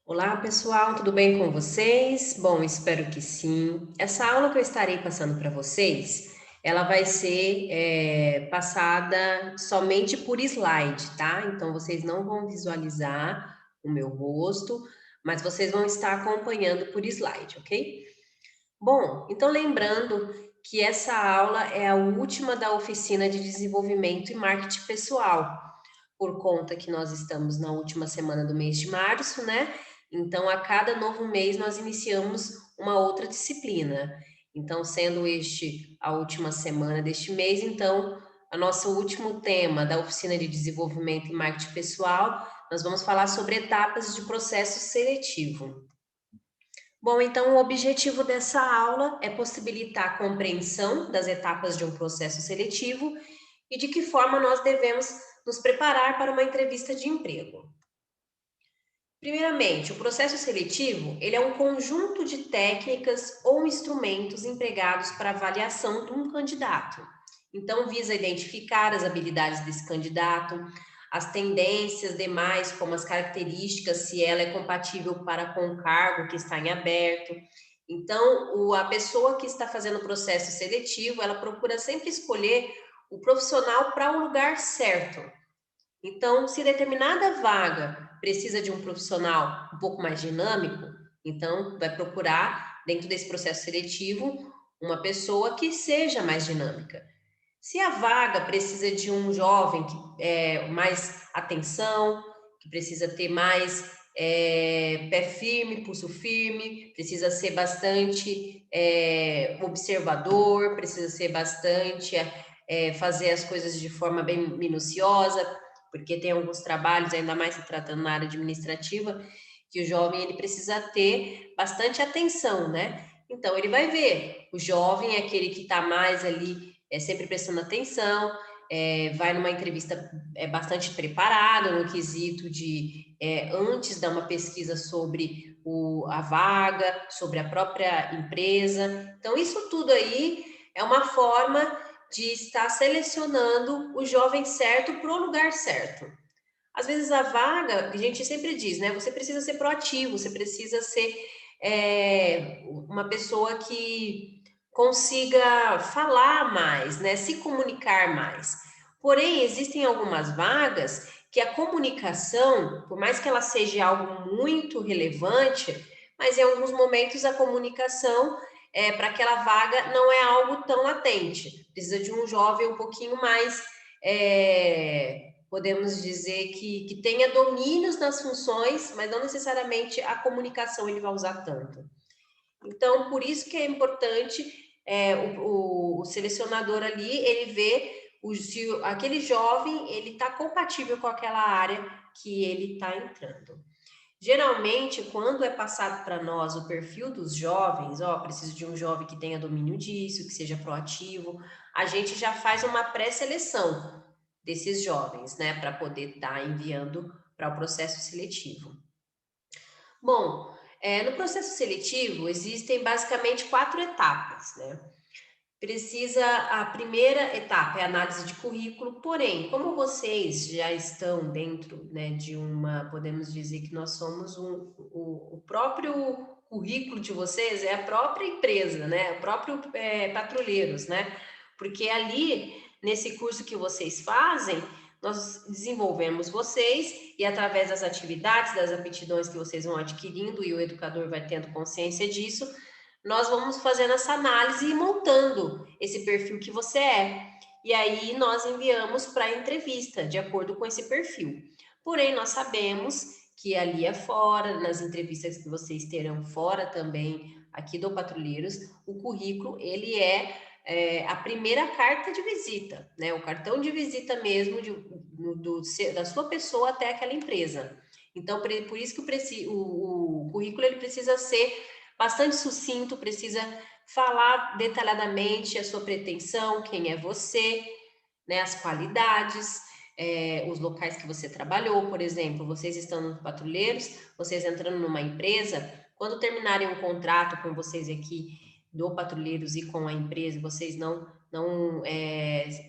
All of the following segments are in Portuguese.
Olá, pessoal, tudo bem com vocês? Bom, espero que sim. Essa aula que eu estarei passando para vocês, ela vai ser passada somente por slide, tá? Então, vocês não vão visualizar o meu rosto, mas vocês vão estar acompanhando por slide, ok? Bom, então lembrando que essa aula é a última da oficina de desenvolvimento e marketing pessoal por conta que nós estamos na última semana do mês de março, né? Então, a cada novo mês, nós iniciamos uma outra disciplina. Então, sendo este a última semana deste mês, então, o nosso último tema da oficina de desenvolvimento e marketing pessoal, nós vamos falar sobre etapas de processo seletivo. Bom, então o objetivo dessa aula é possibilitar a compreensão das etapas de um processo seletivo e de que forma nós devemos nos preparar para uma entrevista de emprego. Primeiramente, o processo seletivo, ele é um conjunto de técnicas ou instrumentos empregados para avaliação de um candidato. Então, visa identificar as habilidades desse candidato, as tendências demais, como as características, se ela é compatível para com o cargo que está em aberto. Então, a pessoa que está fazendo o processo seletivo, ela procura sempre escolher o profissional para o lugar certo. Então, se determinada vaga precisa de um profissional um pouco mais dinâmico, então vai procurar, dentro desse processo seletivo, uma pessoa que seja mais dinâmica. Se a vaga precisa de um jovem que mais atenção, que precisa ter mais pé firme, pulso firme, precisa ser bastante observador, precisa ser bastante fazer as coisas de forma bem minuciosa, porque tem alguns trabalhos, ainda mais se tratando na área administrativa, que o jovem ele precisa ter bastante atenção, né? Então ele vai ver, o jovem é aquele que está mais ali sempre prestando atenção, vai numa entrevista bastante preparado no quesito de antes dar uma pesquisa sobre a vaga, sobre a própria empresa. Então, isso tudo aí é uma forma de estar selecionando o jovem certo para o lugar certo. Às vezes a vaga, a gente sempre diz, né? Você precisa ser proativo, você precisa ser uma pessoa que consiga falar mais, né? Se comunicar mais. Porém, existem algumas vagas que a comunicação, por mais que ela seja algo muito relevante, mas em alguns momentos a comunicação para aquela vaga não é algo tão latente. Precisa de um jovem um pouquinho mais podemos dizer que tenha domínios nas funções, mas não necessariamente a comunicação ele vai usar tanto. Então, por isso que é importante o selecionador ali, ele vê se aquele jovem, ele está compatível com aquela área que ele está entrando. Geralmente, quando é passado para nós o perfil dos jovens, preciso de um jovem que tenha domínio disso, que seja proativo, a gente já faz uma pré-seleção desses jovens, né, para poder estar enviando para o processo seletivo. Bom, no processo seletivo existem basicamente 4 etapas, né? A primeira etapa é a análise de currículo, porém, como vocês já estão dentro, né, de uma, podemos dizer que nós somos o próprio currículo de vocês é a própria empresa, né, o próprio patrulheiros, né, porque ali, nesse curso que vocês fazem, nós desenvolvemos vocês e através das atividades, das aptidões que vocês vão adquirindo e o educador vai tendo consciência disso, nós vamos fazendo essa análise e montando esse perfil que você é. E aí nós enviamos para a entrevista, de acordo com esse perfil. Porém, nós sabemos que ali fora, nas entrevistas que vocês terão fora também, aqui do Patrulheiros, o currículo, ele a primeira carta de visita, né? O cartão de visita mesmo da sua pessoa até aquela empresa. Então, por isso que o currículo ele precisa ser bastante sucinto, precisa falar detalhadamente a sua pretensão, quem é você, né, as qualidades, os locais que você trabalhou, por exemplo, vocês estão no Patrulheiros, vocês entrando numa empresa, quando terminarem um contrato com vocês aqui do Patrulheiros e com a empresa, vocês não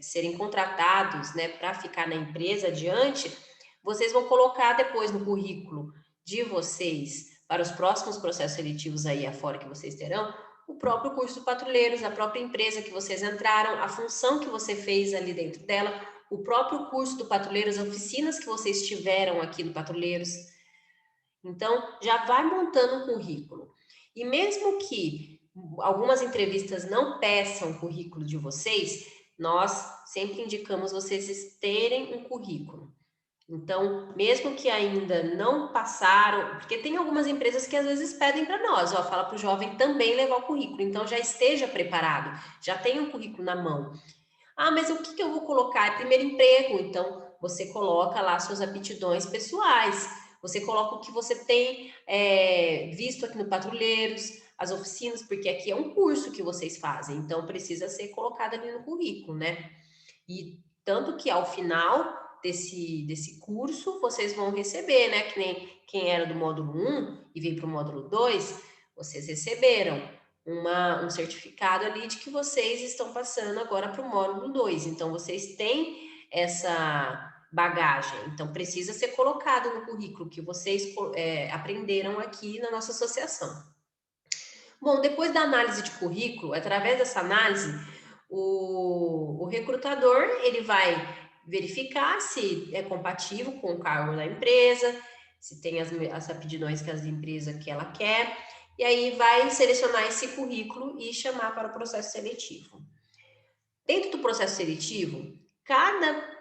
serem contratados, né, para ficar na empresa adiante, vocês vão colocar depois no currículo de vocês para os próximos processos seletivos aí afora que vocês terão, o próprio curso do Patrulheiros, a própria empresa que vocês entraram, a função que você fez ali dentro dela, o próprio curso do Patrulheiros, as oficinas que vocês tiveram aqui no Patrulheiros. Então, já vai montando um currículo. E mesmo que algumas entrevistas não peçam o currículo de vocês, nós sempre indicamos vocês terem um currículo. Então, mesmo que ainda não passaram, porque tem algumas empresas que às vezes pedem para nós, ó, fala para o jovem também levar o currículo, então já esteja preparado, já tenha um currículo na mão. Ah, mas o que eu vou colocar? É primeiro emprego, então você coloca lá suas aptidões pessoais, você coloca o que você tem visto aqui no Patrulheiros, as oficinas, porque aqui é um curso que vocês fazem, então precisa ser colocado ali no currículo, né? E tanto que ao final desse curso, vocês vão receber, né? Que nem quem era do módulo 1 e veio para o módulo 2, vocês receberam um certificado ali de que vocês estão passando agora para o módulo 2. Então, vocês têm essa bagagem. Então, precisa ser colocado no currículo que vocês aprenderam aqui na nossa associação. Bom, depois da análise de currículo, através dessa análise, o recrutador ele vai verificar se é compatível com o cargo da empresa, se tem as aptidões que as empresas que ela quer, e aí vai selecionar esse currículo e chamar para o processo seletivo. Dentro do processo seletivo, cada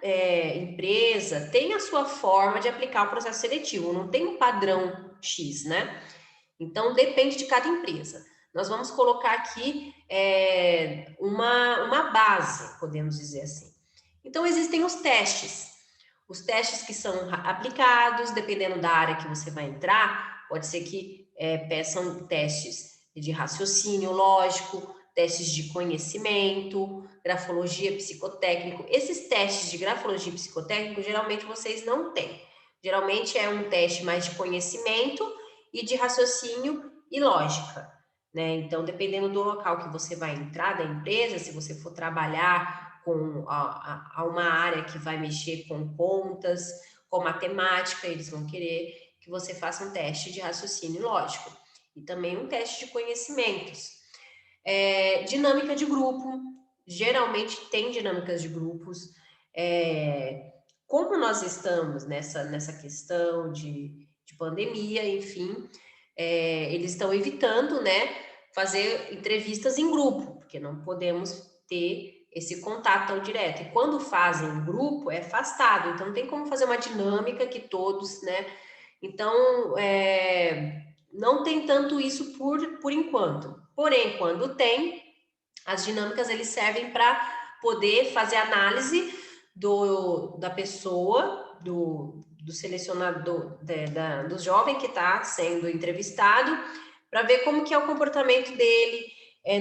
empresa tem a sua forma de aplicar o processo seletivo, não tem um padrão X, né? Então, depende de cada empresa. Nós vamos colocar aqui uma base, podemos dizer assim. Então, existem os testes. Os testes que são aplicados, dependendo da área que você vai entrar, pode ser que peçam testes de raciocínio lógico, testes de conhecimento, grafologia, psicotécnico. Esses testes de grafologia e psicotécnico, geralmente vocês não têm. Geralmente é um teste mais de conhecimento e de raciocínio e lógica, né? Então, dependendo do local que você vai entrar da empresa, se você for trabalhar com uma área que vai mexer com contas, com matemática, eles vão querer que você faça um teste de raciocínio lógico e também um teste de conhecimentos. Dinâmica de grupo, geralmente tem dinâmicas de grupos. Como nós estamos nessa questão de pandemia, enfim, eles estão evitando, né, fazer entrevistas em grupo, porque não podemos ter esse contato tão direto. E quando fazem em grupo, é afastado, então não tem como fazer uma dinâmica que todos, né? Então, não tem tanto isso por enquanto. Porém, quando tem, as dinâmicas eles servem para poder fazer análise da pessoa, do selecionador, do jovem que está sendo entrevistado, para ver como que é o comportamento dele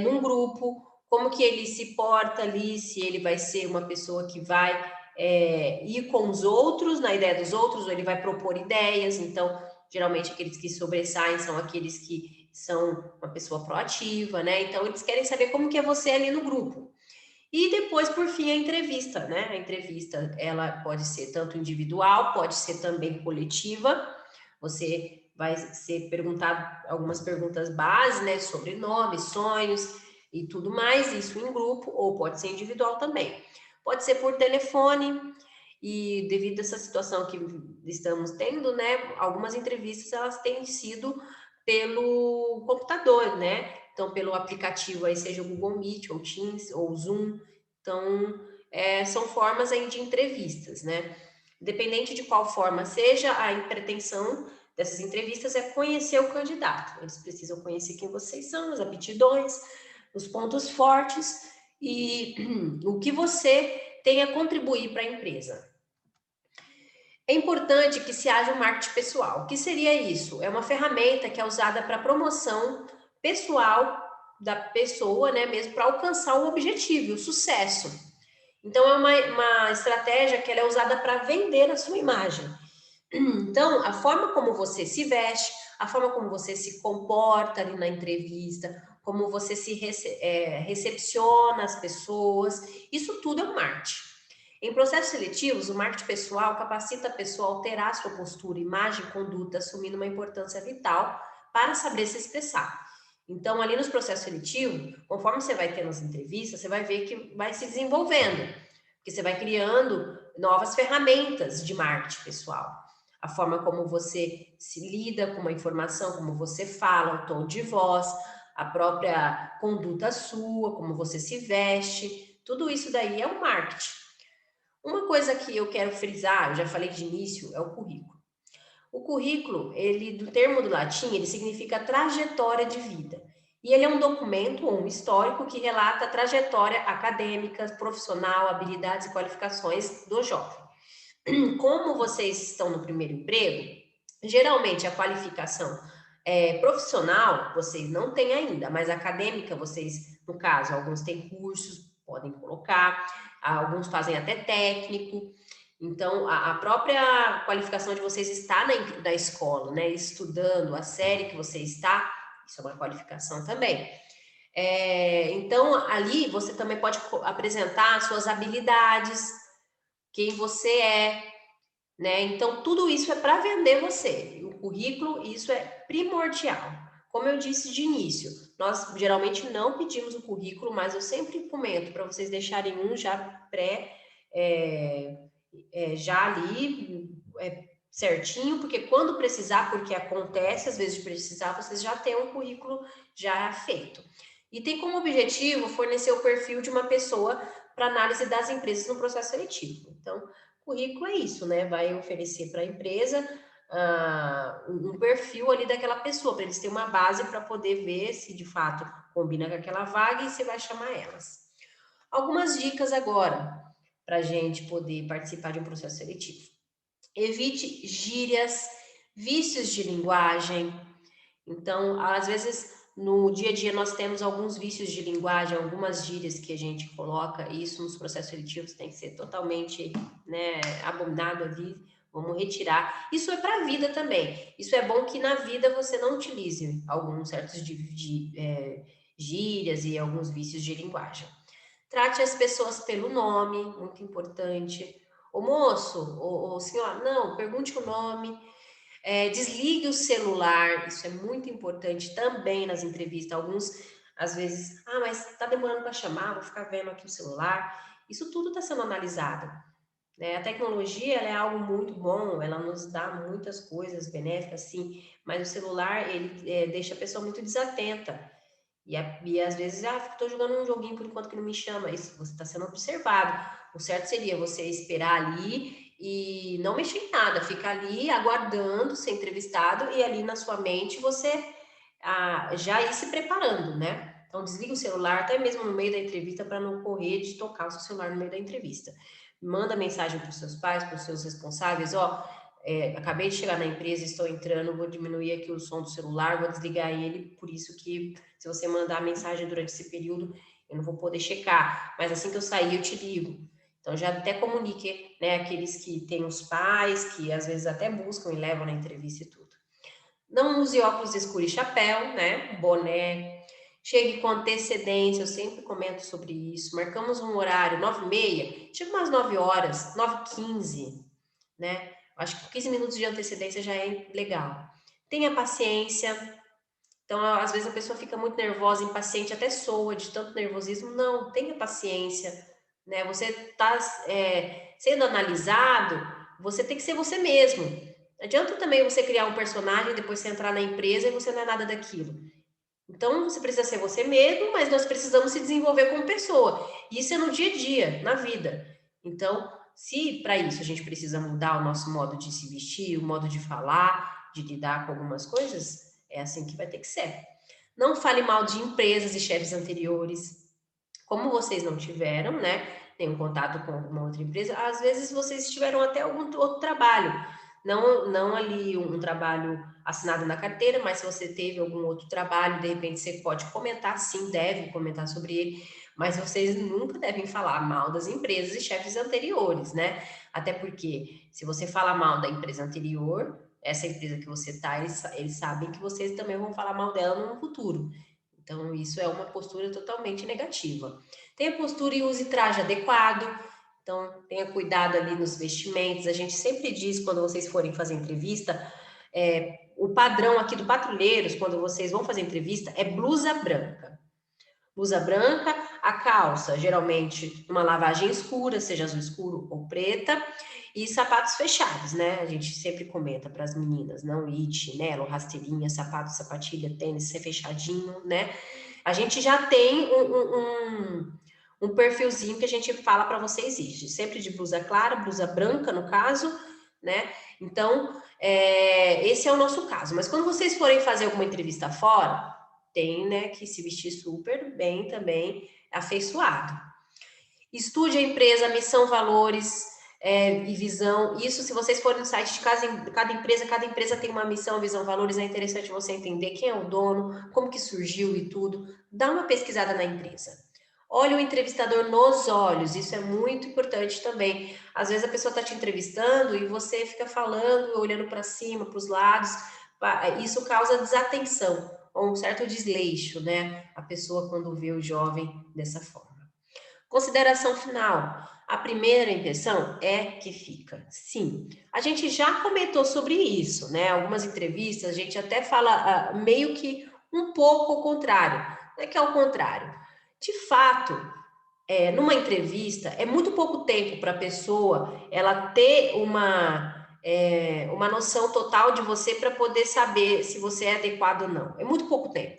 num grupo, como que ele se porta ali, se ele vai ser uma pessoa que vai ir com os outros, na ideia dos outros, ou ele vai propor ideias. Então, geralmente aqueles que sobressaem são aqueles que são uma pessoa proativa, né? Então, eles querem saber como que é você ali no grupo. E depois, por fim, a entrevista, né? A entrevista, ela pode ser tanto individual, pode ser também coletiva. Você vai ser perguntado algumas perguntas básicas, né? Sobre nomes, sonhos e tudo mais, isso em grupo, ou pode ser individual também. Pode ser por telefone, e devido a essa situação que estamos tendo, né? Algumas entrevistas, elas têm sido pelo computador, né? Então, pelo aplicativo aí, seja o Google Meet, ou Teams, ou Zoom. Então, são formas aí de entrevistas, né? Independente de qual forma seja, a pretensão dessas entrevistas é conhecer o candidato. Eles precisam conhecer quem vocês são, as aptidões, os pontos fortes e o que você tem a contribuir para a empresa. É importante que se haja um marketing pessoal. O que seria isso? É uma ferramenta que é usada para promoção pessoal da pessoa, né, mesmo para alcançar o objetivo, o sucesso. Então, é uma estratégia que ela é usada para vender a sua imagem. Então, a forma como você se veste, a forma como você se comporta ali na entrevista, como você se recepciona as pessoas, isso tudo é um marketing. Em processos seletivos, o marketing pessoal capacita a pessoa a alterar sua postura, imagem e conduta, assumindo uma importância vital para saber se expressar. Então, ali nos processos seletivos, conforme você vai tendo as entrevistas, você vai ver que vai se desenvolvendo, porque você vai criando novas ferramentas de marketing pessoal. A forma como você se lida com uma informação, como você fala, o tom de voz, a própria conduta sua, como você se veste, tudo isso daí é o marketing. Uma coisa que eu quero frisar, eu já falei de início, é o currículo. O currículo, ele, do termo do latim, ele significa trajetória de vida. E ele é um documento ou um histórico que relata a trajetória acadêmica, profissional, habilidades e qualificações do jovem. Como vocês estão no primeiro emprego, geralmente a qualificação profissional vocês não têm ainda, mas acadêmica vocês, no caso, alguns têm cursos, podem colocar, alguns fazem até técnico. Então, a própria qualificação de vocês está na escola, né? Estudando, a série que você está, isso é uma qualificação também. Então, ali você também pode apresentar suas habilidades, quem você é, né? Então, tudo isso é para vender você. E o currículo, isso é primordial. Como eu disse de início, nós geralmente não pedimos o currículo, mas eu sempre comento para vocês deixarem um já já ali certinho, porque quando precisar, porque acontece às vezes de precisar, vocês já têm um currículo já feito. E tem como objetivo fornecer o perfil de uma pessoa para análise das empresas no processo seletivo. Então, currículo é isso, né? Vai oferecer para a empresa um perfil ali daquela pessoa, para eles terem uma base para poder ver se de fato combina com aquela vaga e você vai chamar elas. Algumas dicas agora para a gente poder participar de um processo seletivo. Evite gírias, vícios de linguagem. Então, às vezes, no dia a dia, nós temos alguns vícios de linguagem, algumas gírias que a gente coloca, e isso nos processos seletivos tem que ser totalmente, né, abominado ali, vamos retirar. Isso é para a vida também. Isso é bom que na vida você não utilize alguns certos gírias e alguns vícios de linguagem. Trate as pessoas pelo nome, muito importante. Ô moço, ô senhora, não, pergunte o nome. Desligue o celular, isso é muito importante também nas entrevistas. Alguns, às vezes, mas tá demorando para chamar, vou ficar vendo aqui o celular. Isso tudo está sendo analisado, né? A tecnologia, ela é algo muito bom, ela nos dá muitas coisas benéficas, sim, mas o celular, ele deixa a pessoa muito desatenta. E às vezes, estou jogando um joguinho por enquanto que não me chama. Isso, você está sendo observado. O certo seria você esperar ali e não mexer em nada, ficar ali aguardando ser entrevistado e ali na sua mente você já ir se preparando, né? Então, desliga o celular até mesmo no meio da entrevista para não correr de tocar o seu celular no meio da entrevista. Manda mensagem para os seus pais, para os seus responsáveis, acabei de chegar na empresa, estou entrando, vou diminuir aqui o som do celular, vou desligar ele, por isso que se você mandar mensagem durante esse período, eu não vou poder checar, mas assim que eu sair, eu te ligo. Então, já até comunique, né, aqueles que têm os pais, que às vezes até buscam e levam na entrevista e tudo. Não use óculos escuros e chapéu, né, boné. Chegue com antecedência, eu sempre comento sobre isso. Marcamos um horário, 9h30, chega umas 9 horas, 9h15, né? Acho que 15 minutos de antecedência já é legal. Tenha paciência. Então, às vezes a pessoa fica muito nervosa, impaciente, até soa de tanto nervosismo. Não, tenha paciência, né? Você está sendo analisado, você tem que ser você mesmo. Não adianta também você criar um personagem, depois você entrar na empresa e você não é nada daquilo. Então, você precisa ser você mesmo, mas nós precisamos se desenvolver como pessoa. Isso é no dia a dia, na vida. Então, se para isso a gente precisa mudar o nosso modo de se vestir, o modo de falar, de lidar com algumas coisas, é assim que vai ter que ser. Não fale mal de empresas e chefes anteriores. Como vocês não tiveram, né, nenhum contato com alguma outra empresa, às vezes vocês tiveram até algum outro trabalho. Não ali um trabalho assinado na carteira, mas se você teve algum outro trabalho, de repente você pode comentar, sim, deve comentar sobre ele, mas vocês nunca devem falar mal das empresas e chefes anteriores, né? Até porque se você falar mal da empresa anterior, essa empresa que você está, eles sabem que vocês também vão falar mal dela no futuro. Então, isso é uma postura totalmente negativa. Tenha postura e use traje adequado. Então, tenha cuidado ali nos vestimentos. A gente sempre diz, quando vocês forem fazer entrevista, o padrão aqui do Patrulheiros, quando vocês vão fazer entrevista, é blusa branca. Blusa branca, a calça, geralmente uma lavagem escura, seja azul escuro ou preta, e sapatos fechados, né? A gente sempre comenta para as meninas, não ir de chinelo, rasteirinha, sapato, sapatilha, tênis, ser fechadinho, né? A gente já tem um perfilzinho que a gente fala para vocês ir, sempre de blusa clara, blusa branca, no caso, né? Então, esse é o nosso caso. Mas quando vocês forem fazer alguma entrevista fora, tem, né, que se vestir super bem também, afeiçoado. Estude a empresa, missão, valores e visão. Isso, se vocês forem no site de cada empresa tem uma missão, visão, valores. É interessante você entender quem é o dono, como que surgiu e tudo. Dá uma pesquisada na empresa. Olhe o entrevistador nos olhos, isso é muito importante também. Às vezes a pessoa está te entrevistando e você fica falando, olhando para cima, para os lados. Isso causa desatenção, ou um certo desleixo, né? A pessoa quando vê o jovem dessa forma. Consideração final. A primeira impressão é que fica. Sim, a gente já comentou sobre isso, né? Algumas entrevistas a gente até fala meio que um pouco ao contrário. Não é que é ao contrário. De fato, numa entrevista, é muito pouco tempo para a pessoa ela ter uma noção total de você para poder saber se você é adequado ou não. É muito pouco tempo.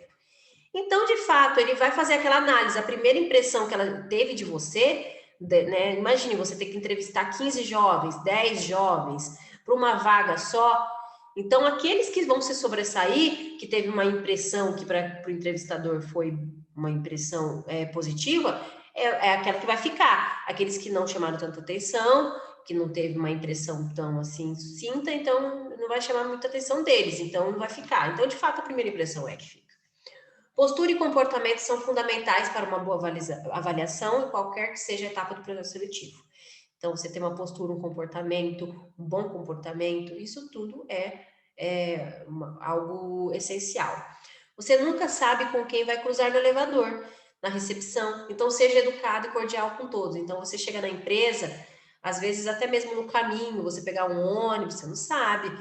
Então, de fato, ele vai fazer aquela análise. A primeira impressão que ela teve de você, né? Imagine você ter que entrevistar 15 jovens, 10 jovens, para uma vaga só. Então, aqueles que vão se sobressair, que teve uma impressão que para o entrevistador foi uma impressão positiva, é aquela que vai ficar. Aqueles que não chamaram tanta atenção, que não teve uma impressão tão assim sucinta, então não vai chamar muita atenção deles, então não vai ficar. Então, de fato, a primeira impressão é que fica. Postura e comportamento são fundamentais para uma boa avaliação em qualquer que seja a etapa do processo seletivo. Então, você ter uma postura, um comportamento, um bom comportamento, isso tudo é algo essencial. Você nunca sabe com quem vai cruzar no elevador, na recepção, então seja educado e cordial com todos. Então, você chega na empresa, às vezes até mesmo no caminho, você pegar um ônibus, você não sabe.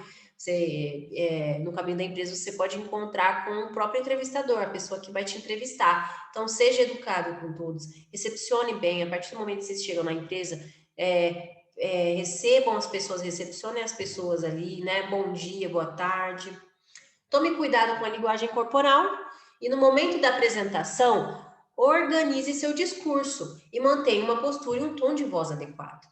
No caminho da empresa, você pode encontrar com o próprio entrevistador, a pessoa que vai te entrevistar. Então, seja educado com todos, recepcione bem. A partir do momento que vocês chegam na empresa, recebam as pessoas, recepcionem as pessoas ali, né? Bom dia, boa tarde. Tome cuidado com a linguagem corporal e no momento da apresentação, organize seu discurso e mantenha uma postura e um tom de voz adequado.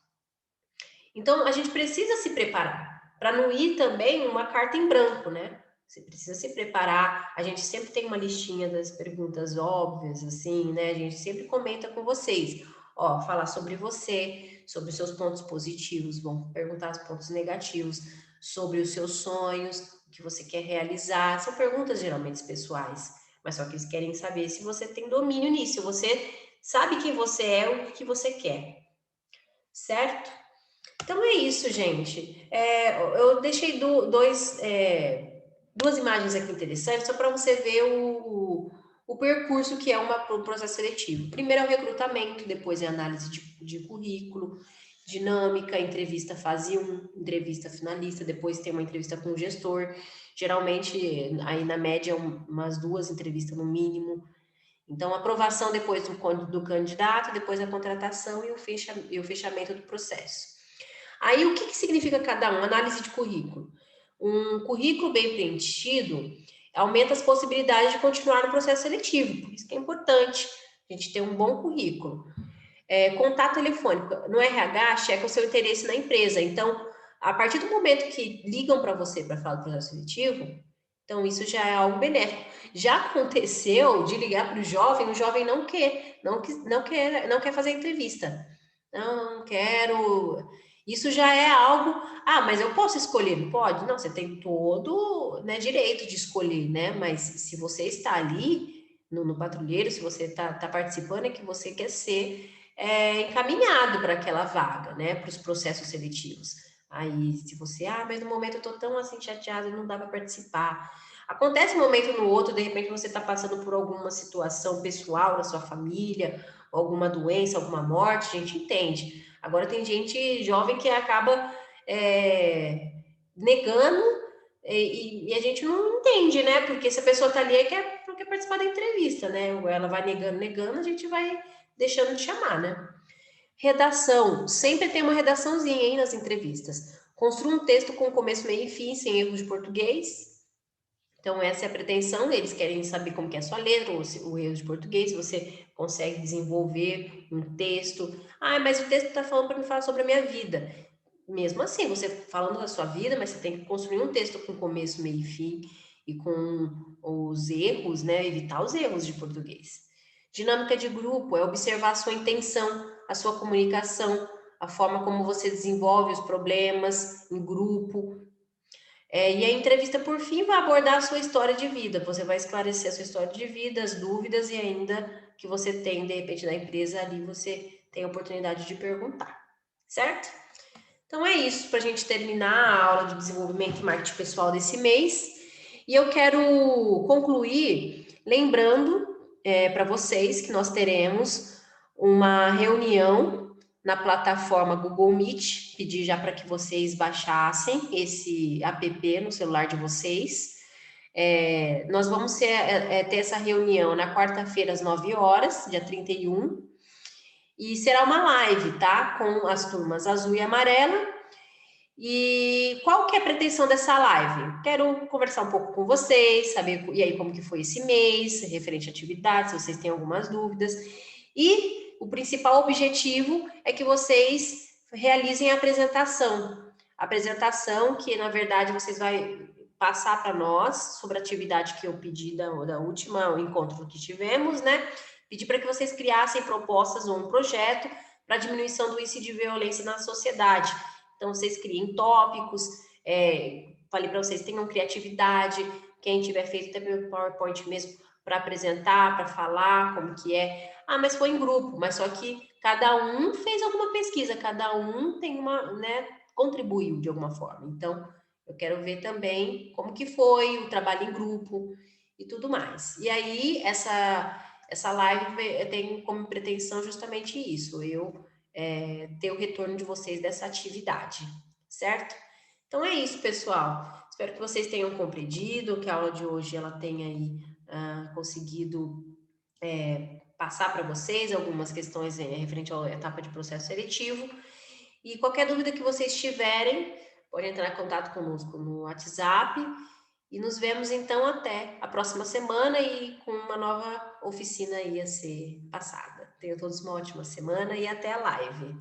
Então, a gente precisa se preparar para não ir também uma carta em branco, né? Você precisa se preparar. A gente sempre tem uma listinha das perguntas óbvias, assim, né? A gente sempre comenta com vocês. Ó, falar sobre você, sobre os seus pontos positivos, vão perguntar os pontos negativos, sobre os seus sonhos, o que você quer realizar. São perguntas geralmente pessoais, mas só que eles querem saber se você tem domínio nisso, se você sabe quem você é, o que você quer, certo? Então é isso, gente. Eu deixei duas imagens aqui interessantes, só para você ver o percurso que é um processo seletivo. Primeiro é o recrutamento, depois é a análise de currículo, dinâmica, entrevista fase 1, entrevista finalista, depois tem uma entrevista com o gestor. Geralmente, aí na média, umas 2 entrevistas no mínimo. Então, aprovação depois do candidato, depois a contratação e o fechamento do processo. Aí, o que significa cada um? Análise de currículo. Um currículo bem preenchido aumenta as possibilidades de continuar no processo seletivo, por isso que é importante a gente ter um bom currículo. Contato telefônico. No RH, checa o seu interesse na empresa. Então, a partir do momento que ligam para você para falar do processo seletivo, então isso já é algo benéfico. Já aconteceu de ligar para o jovem não quer fazer entrevista. Não quero. Isso já é algo. Ah, mas eu posso escolher? Não pode? Não, você tem todo, né, direito de escolher, né? Mas se você está ali no patrulheiro, se você está participando, é que você quer ser encaminhado para aquela vaga, né? Para os processos seletivos. Aí, se você, mas no momento eu tô tão assim chateada, não dá para participar. Acontece um momento no outro, de repente você está passando por alguma situação pessoal na sua família, alguma doença, alguma morte, a gente entende. Agora tem gente jovem que acaba negando e a gente não entende, né? Porque se a pessoa está ali é porque quer participar da entrevista, né? Ou ela vai negando, a gente vai deixando de chamar, né? Redação. Sempre tem uma redaçãozinha, hein, nas entrevistas. Construa um texto com começo, meio e fim, sem erros de português. Então, essa é a pretensão. Eles querem saber como que é a sua letra, o erro de português, se você consegue desenvolver um texto. Ah, mas o texto está falando para me falar sobre a minha vida. Mesmo assim, você falando da sua vida, mas você tem que construir um texto com começo, meio e fim, e com os erros, né? Evitar os erros de português. Dinâmica de grupo é observar a sua intenção, a sua comunicação, a forma como você desenvolve os problemas em grupo. E a entrevista, por fim, vai abordar a sua história de vida. Você vai esclarecer a sua história de vida, as dúvidas e ainda que você tem, de repente, da empresa ali, você tem a oportunidade de perguntar, certo? Então é isso para a gente terminar a aula de desenvolvimento e marketing pessoal desse mês. E eu quero concluir lembrando para vocês que nós teremos uma reunião na plataforma Google Meet. Pedir já para que vocês baixassem esse app no celular de vocês. Nós vamos ter essa reunião na quarta-feira às 9 horas, dia 31. E será uma live, tá? Com as turmas azul e amarela. E qual que é a pretensão dessa live? Quero conversar um pouco com vocês, saber e aí como que foi esse mês, referente a atividades, se vocês têm algumas dúvidas. E o principal objetivo é que vocês realizem a apresentação. A apresentação que, na verdade, vocês vão passar para nós sobre a atividade que eu pedi da última encontro que tivemos, né? Pedi para que vocês criassem propostas ou um projeto para diminuição do índice de violência na sociedade. Então, vocês criem tópicos, falei para vocês, tenham criatividade, quem tiver feito até o PowerPoint mesmo para apresentar, para falar como que é. Ah, mas foi em grupo, mas só que cada um fez alguma pesquisa, cada um tem uma, né, contribuiu de alguma forma. Então, eu quero ver também como que foi o trabalho em grupo e tudo mais. E aí, essa live tem como pretensão justamente isso, ter o retorno de vocês dessa atividade, certo? Então é isso, pessoal. Espero que vocês tenham compreendido, que a aula de hoje ela tenha aí conseguido passar para vocês algumas questões referente à etapa de processo seletivo. E qualquer dúvida que vocês tiverem, podem entrar em contato conosco no WhatsApp. E nos vemos então até a próxima semana e com uma nova oficina aí a ser passada. Tenham todos uma ótima semana e até a live.